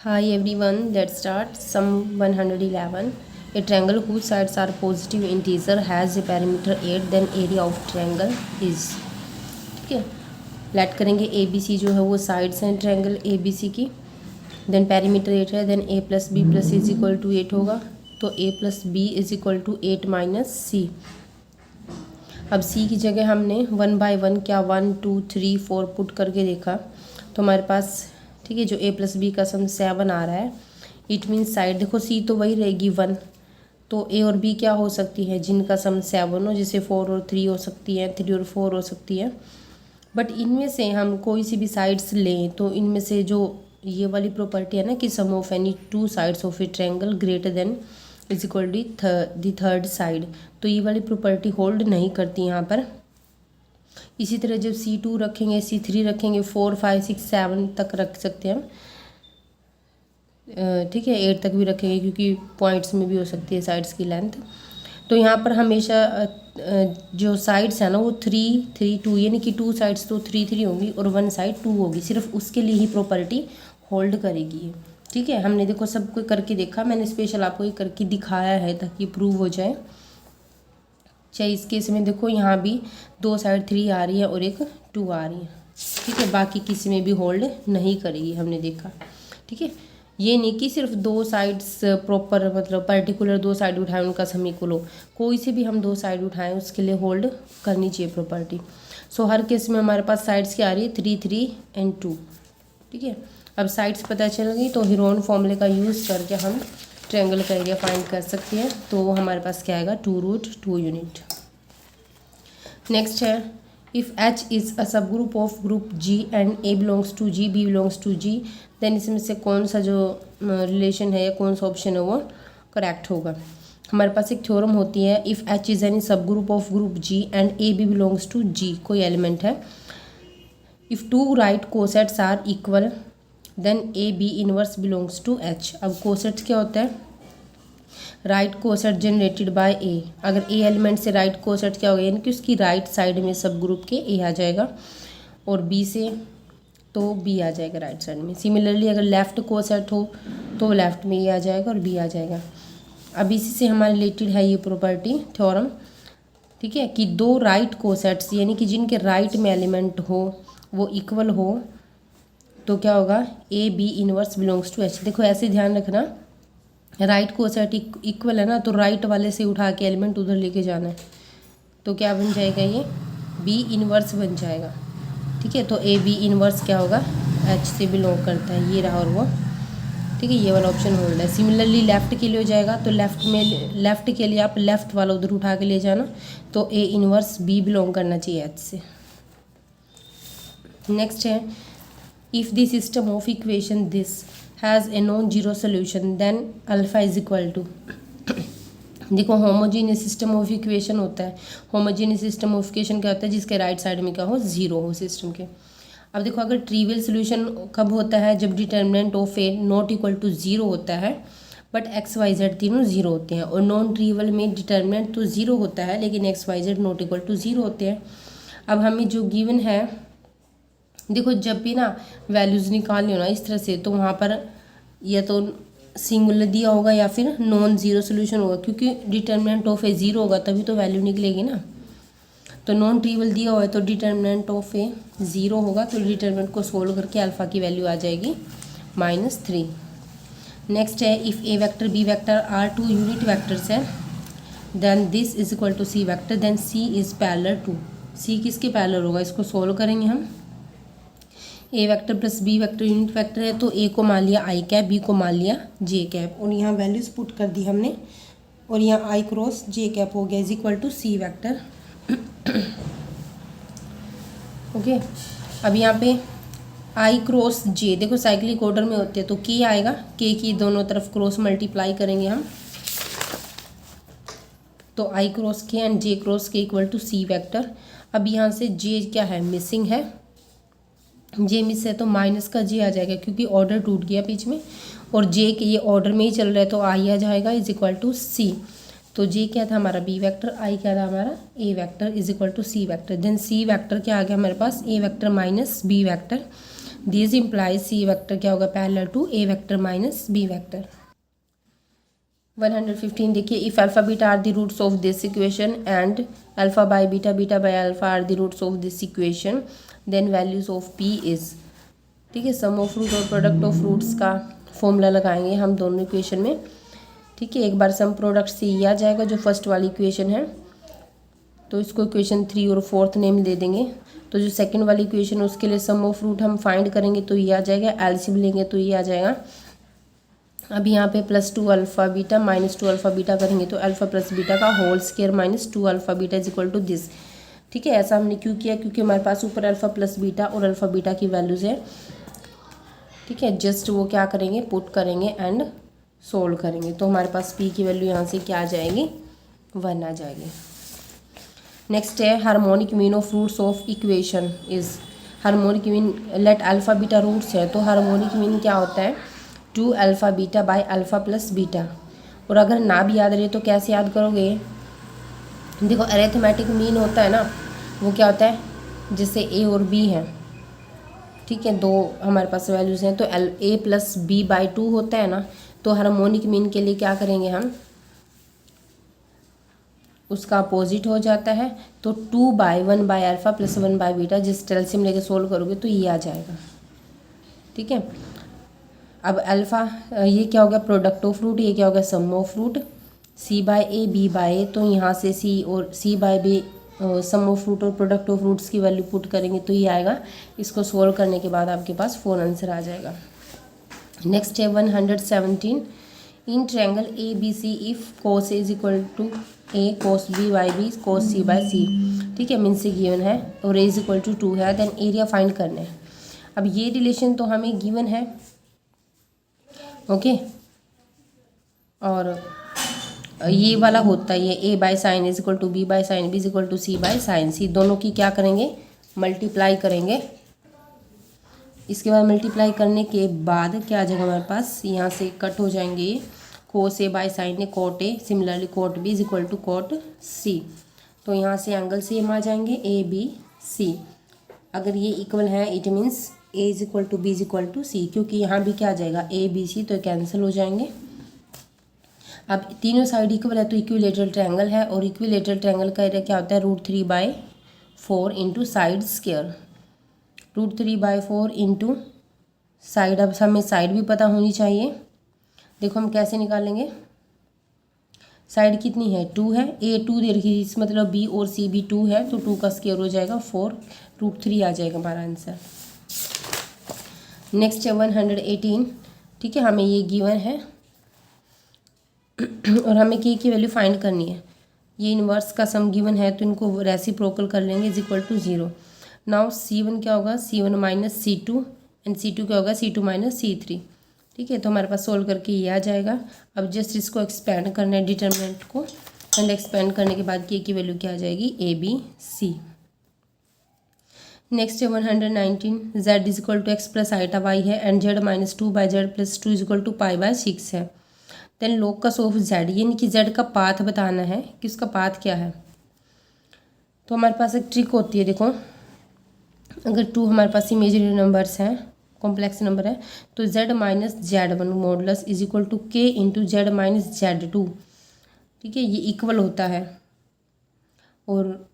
Hi everyone, let's start. Sum 111. A triangle whose sides are positive integer has a perimeter 8, then area of triangle is. ठीक है, late करेंगे ए B सी जो है वो sides हैं triangle A B सी की. Then perimeter 8 है, then A plus B plus is equal to 8 होगा. तो A plus B is equal to 8 minus C. अब सी की जगह हमने 1 बाय 1 क्या 1 2 3 4 पुट करके देखा तो हमारे पास ठीक है जो ए प्लस बी का सम 7 आ रहा है. इट मीन्स साइड देखो सी तो वही रहेगी 1, तो ए और बी क्या हो सकती है जिनका सम 7 हो, जैसे 4 और 3 हो सकती है, 3 और 4 हो सकती है. बट इनमें से हम कोई सी भी साइड्स लें तो इनमें से जो ये वाली प्रॉपर्टी है ना कि sum of any two sides of a triangle greater than is equal to the third side, तो ये वाली प्रॉपर्टी होल्ड नहीं करती यहाँ पर. इसी तरह जब C2 रखेंगे, C3 रखेंगे, 4 5 6 7 तक रख सकते हैं हम. ठीक है 8 तक भी रखेंगे क्योंकि पॉइंट्स में भी हो सकती है साइड्स की लेंथ. तो यहाँ पर हमेशा जो साइड्स है ना वो 3 3 2 यानी कि 2 साइड्स तो 3 3 होंगी और 1 साइड 2 होगी. सिर्फ उसके लिए ही प्रॉपर्टी होल्ड करेगी. ठीक है, हमने देखो सब कोई करके देखा, मैंने स्पेशल आपको ये करके दिखाया है ताकि प्रूव हो जाए. चाहे इस केस में देखो यहाँ भी 2 साइड 3 आ रही है और एक 2 आ रही है. ठीक है, बाकी किसी में भी होल्ड नहीं करेगी, हमने देखा. ठीक है, ये नहीं कि सिर्फ 2 साइड्स प्रॉपर मतलब पर्टिकुलर 2 साइड उठाएं उनका सम इक्वल हो, कोई से भी हम 2 साइड उठाएं उसके लिए होल्ड करनी चाहिए प्रॉपर्टी. सो हर केस में हमारे पास साइड्स क्या आ रही है 3 3 एंड 2. ठीक है, अब साइड्स पता चल गई तो हीरोन फॉर्मूले का यूज़ करके हम ट्रायंगल का एरिया फाइंड कर सकते हैं. तो हमारे पास क्या आएगा 2√2 यूनिट. नेक्स्ट है if H is a sub group of group G and A belongs to G, B belongs to G, then इसमें से कौन सा जो रिलेशन है या कौन सा ऑप्शन है वो करेक्ट होगा. हमारे पास एक थ्योरम होती है if H is any sub group of group G and A B belongs to G, कोई एलिमेंट है. If two right cosets are equal then a b inverse belongs to H. अब cosets क्या होता है, right coset generated by a. अगर a element से right coset क्या होगा यानी कि उसकी राइट साइड में सब ग्रुप के ए आ जाएगा और बी से तो बी आ जाएगा राइट साइड में. सिमिलरली अगर लेफ़्ट कोसेट हो तो लेफ़्ट में ए आ जाएगा और बी आ जाएगा. अब इसी से हमारे रिलेटेड है ये प्रॉपर्टी थ्योरम. ठीक है, कि 2 राइट कोसेट्स यानी कि जिनके राइट में एलिमेंट हो वो इक्वल हो तो क्या होगा a b inverse belongs to H. देखो ऐसे ध्यान रखना, राइट कोसेट इक्वल है ना तो राइट वाले से उठा के एलिमेंट उधर लेके जाना है तो क्या बन जाएगा ये बी इनवर्स बन जाएगा. ठीक है, तो ए बी इनवर्स क्या होगा H से बिलोंग करता है, ये रहा और वो. ठीक है, ये वाला ऑप्शन होल्ड है. सिमिलरली लेफ़्ट के लिए हो जाएगा तो लेफ़्ट के लिए आप लेफ़्ट वाला उधर उठा के ले जाना तो ए इनवर्स बी बिलोंग करना चाहिए H से. नेक्स्ट है if the system of equation this has a non zero solution then alpha is equal to. देखो होमोजीनियस सिस्टम ऑफ इक्वेशन होता है. होमोजीनियस सिस्टम ऑफ इक्वेशन क्या होता है जिसके राइट साइड में क्या हो जीरो हो सिस्टम के. अब देखो अगर ट्रिवियल सोल्यूशन कब होता है जब determinant of a not equal to zero होता है बट एक्स वाई जेड तीनों ज़ीरो होते हैं. और नॉन ट्रिवियल में डिटर्मिनेंट तो ज़ीरो होता है लेकिन x y z not equal to zero होते हैं. अब हमें जो गिवन है देखो जब भी ना वैल्यूज़ निकालनी हो ना इस तरह से तो वहाँ पर या तो सिंगुलर दिया होगा या फिर नॉन ज़ीरो सोल्यूशन होगा क्योंकि डिटर्मिनेंट ऑफ ए ज़ीरो होगा तभी तो वैल्यू निकलेगी ना. तो नॉन ट्रिवियल दिया हुआ है तो डिटर्मिनेंट ऑफ ए ज़ीरो होगा तो डिटर्मिनेंट को सोल्व करके अल्फ़ा की वैल्यू आ जाएगी -3. नेक्स्ट है if A vector B vector are 2 unit vectors है then this is equal to C vector then C is parallel to. C किसके पैरेलल होगा इसको सोल्व करेंगे हम. A vector plus B vector unit vector है तो ए को मान लिया आई कैप, बी को मान लिया जे कैप और यहाँ वैल्यूज़ पुट कर दी हमने और यहाँ आई क्रॉस जे कैप हो गया is equal to C vector. Okay, अब यहाँ पे आई क्रॉस जे देखो साइक्लिक ऑर्डर में होते हैं तो के आएगा, के की दोनों तरफ क्रॉस मल्टीप्लाई करेंगे हम तो आई क्रॉस के एंड जे क्रॉस के इक्वल टू सी वेक्टर. अब यहाँ से जे क्या है मिसिंग है, जे मिस है तो माइनस का जे आ जाएगा क्योंकि ऑर्डर टूट गया बीच में और जे के ये ऑर्डर में ही चल रहा है तो आई आ जाएगा इज इक्वल टू सी. तो जे क्या था हमारा बी वेक्टर, आई क्या था हमारा A vector is equal to C vector. Then C vector क्या आ गया हमारे पास A vector minus B vector. This implies C vector क्या होगा, parallel to A vector minus B vector. 115 देखिए, if alpha beta are the roots of this equation and alpha by beta beta by alpha are the roots of this equation then values of P is, ठीक है, sum of root और product of roots का formula लगाएंगे हम दोनों equation में, ठीक है। एक बार सम प्रोडक्ट से ये आ जाएगा जो फर्स्ट वाली इक्वेशन है, तो इसको इक्वेशन 3 और 4th नेम दे देंगे। तो जो सेकंड वाली इक्वेशन है उसके लिए सम ऑफ रूट हम फाइंड करेंगे तो ये आ जाएगा, एलसीएम लेंगे तो ये आ जाएगा। अब यहाँ पे +2 अल्फ़ा बीटा -2 अल्फ़ा बीटा करेंगे तो अल्फ़ा प्लस बीटा का whole square -2 alpha beta is equal to this, ठीक है। ऐसा हमने क्यों किया, क्योंकि हमारे पास ऊपर अल्फ़ा प्लस बीटा और अल्फ़ा बीटा की वैल्यूज़ है, ठीक है। जस्ट वो क्या करेंगे, पुट करेंगे एंड सोल्व करेंगे, तो हमारे पास पी की वैल्यू यहाँ से क्या आ जाएगी, 1 आ जाएगी। नेक्स्ट है harmonic mean of roots of equation is, harmonic mean let alpha beta roots है तो हार्मोनिक मीन क्या होता है, 2 alpha beta by alpha plus beta. और अगर ना भी याद रहे तो कैसे याद करोगे, देखो अरिथमेटिक मीन होता है ना, वो क्या होता है, जैसे ए और बी है, ठीक है, दो हमारे पास वैल्यूज़ हैं, तो a प्लस बी बाई 2 होता है ना, तो हार्मोनिक मीन के लिए क्या करेंगे हम, उसका अपोजिट हो जाता है, तो 2/1 bye alpha plus 1 by beta, जिस एलसीएम लेके सोल्व करोगे तो ये आ जाएगा, ठीक है। अब अल्फ़ा ये क्या हो गया, प्रोडक्ट ऑफ रूट, ये क्या हो गया, sum of root, c by A B by A, तो यहाँ से c और c by B sum of root और प्रोडक्ट ऑफ रूट्स की वैल्यू पुट करेंगे तो ये आएगा। इसको सोल्व करने के बाद आपके पास 4 आंसर आ जाएगा। नेक्स्ट है 117, in triangle A B C if cos a is equal to a cos b by B cos c by C, ठीक है, मीन से गिवन है और a इज इक्वल टू 2 है, देन एरिया फाइंड करना है। अब ये रिलेशन तो हमें गिवन है, ओके, और ये वाला होता है, ये a by sine is equal to b by sine, b is equal to c by sine c, दोनों की क्या करेंगे, मल्टीप्लाई करेंगे। इसके बाद मल्टीप्लाई करने के बाद क्या आ जाएगा हमारे पास, यहाँ से कट हो जाएंगे ये, कोस ए बाई साइन ने cot A, similarly cot B is equal to cot C, तो यहाँ से एंगल सेम आ जाएंगे ए बी सी। अगर ये इक्वल है it means A is equal to B is equal to C, क्योंकि यहाँ भी क्या आ जाएगा ए बी सी, तो कैंसिल हो जाएंगे। अब तीनों साइड इक्वल है तो इक्विलेटरल ट्रायंगल है, और इक्विलेटरल ट्रायंगल का एरिया क्या होता है, √3/4 into side square, √3/4 into side. अब हमें साइड भी पता होनी चाहिए, देखो हम कैसे निकालेंगे, साइड कितनी है, 2 है, ए 2 दे रखी, इस मतलब बी और सी भी 2 है, तो 2 का स्क्वायर हो जाएगा 4, √3 आ जाएगा हमारा आंसर। नेक्स्ट है 118, ठीक है, हमें ये गिवन है और हमें के की वैल्यू फाइंड करनी है। ये इनवर्स का सम गिवन है तो इनको रेसिप्रोकल कर लेंगे, is equal to 0। Now c1 क्या होगा, c1 minus c2 and c2 क्या होगा, c2 माइनस c3, ठीक है। तो हमारे पास सोल्व करके ये आ जाएगा। अब जस्ट इसको एक्सपेंड करना है डिटर्मिनेंट को, एंड एक्सपेंड करने के बाद के की वैल्यू क्या आ जाएगी, ए बी सी। नेक्स्ट है 119, z is equal to X plus iota Y है and z minus 2/z+2 is equal to π/6 है। देन लोकस ऑफ z, यानी कि z का पाथ बताना है कि उसका पाथ क्या है। तो हमारे पास एक ट्रिक होती है, देखो अगर 2 हमारे पास इमेजिनरी नंबर्स हैं, कॉम्प्लेक्स नंबर है, तो z minus z1 modulus is equal to k into z minus z2, ठीक है, ये इक्वल होता है। और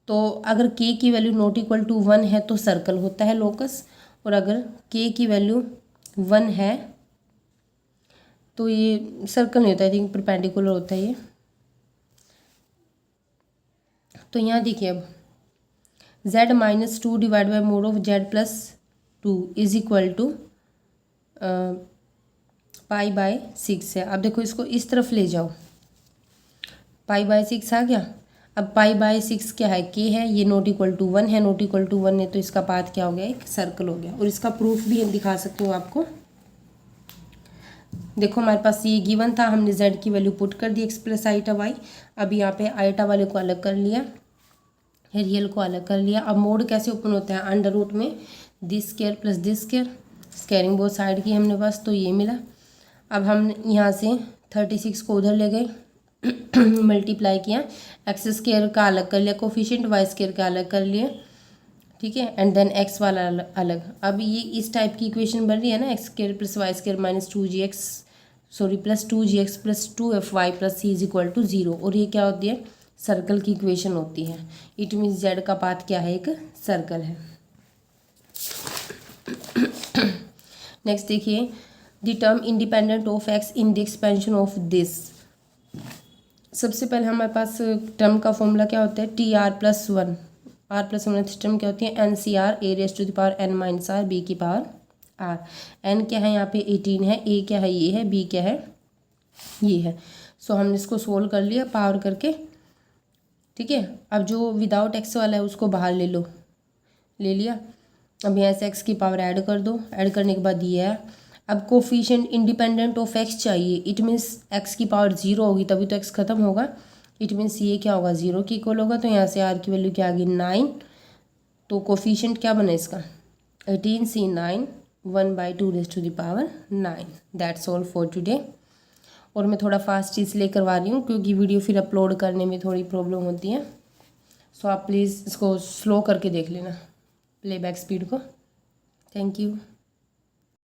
तो अगर k की वैल्यू नॉट इक्वल टू 1 है तो सर्कल होता है लोकस, और अगर k की वैल्यू 1 है तो ये सर्कल नहीं होता है, आई थिंक परपेंडिकुलर होता है ये। तो यहाँ देखिए अब z minus 2 divide by mod of z+2 is equal to π/6 है। अब देखो इसको इस तरफ ले जाओ, π/6 आ गया। अब π/6 क्या है, k है, ये नॉट इक्वल टू 1 है, नॉट इक्वल टू 1 है तो इसका पाथ क्या हो गया, एक सर्कल हो गया। और इसका प्रूफ भी दिखा सकती हूँ आपको, देखो हमारे पास ये गिवन था, हमने z की वैल्यू पुट कर दी x प्लस आइटा वाई। अब यहाँ पे आइटा वाले को अलग कर लिया, रियल को अलग कर लिया। अब मोड कैसे ओपन होता है, अंडर रूट में this square plus this square, squaring both side की हमने बस, तो ये मिला। अब हम यहाँ से 36 को उधर ले गए मल्टीप्लाई किया, एक्स स्क्वायर का अलग कर लिया कोफिशिएंट, वाई स्क्वायर का अलग कर लिया, ठीक है, एंड देन एक्स वाला अलग। अब ये इस टाइप की इक्वेशन बन रही है ना, x square plus y square minus plus 2gx plus 2fy plus c is equal to 0, और ये क्या होती है, सर्कल की इक्वेशन होती है। इट मीन्स जेड का पाथ क्या है, एक सर्कल है। नेक्स्ट देखिए, the term independent of x in the expansion of this. सबसे पहले हमारे पास टर्म का फॉर्मूला क्या होता है, t r plus one. R plus one term क्या होती है, n c r a raise to the power n minus r b की पावर आर। एन क्या है यहाँ पे 18 है, ए क्या है ये है, बी क्या है ये है। सो हमने इसको सोल्व कर लिया पावर करके, ठीक है। अब जो विदाउट एक्स वाला है उसको बाहर ले लो, ले लिया। अब यहाँ से एक्स की पावर ऐड कर दो, ऐड करने के बाद ये है। अब कोफिशिएंट इंडिपेंडेंट ऑफ एक्स चाहिए, इट मीन्स एक्स की पावर 0 होगी तभी तो एक्स खत्म होगा, इट मीन्स ये क्या होगा 0 की इक्वल होगा। तो यहाँ से आर की वैल्यू क्या आ गई 9, तो कोफिशिएंट क्या बना इसका 18c9 1/2 raise to the power 9। That's all for today. और मैं थोड़ा फास्ट इसलिए करवा रही हूँ क्योंकि वीडियो फिर अपलोड करने में थोड़ी प्रॉब्लम होती है। सो आप प्लीज़ इसको स्लो करके देख लेना, प्लेबैक स्पीड को। Thank you.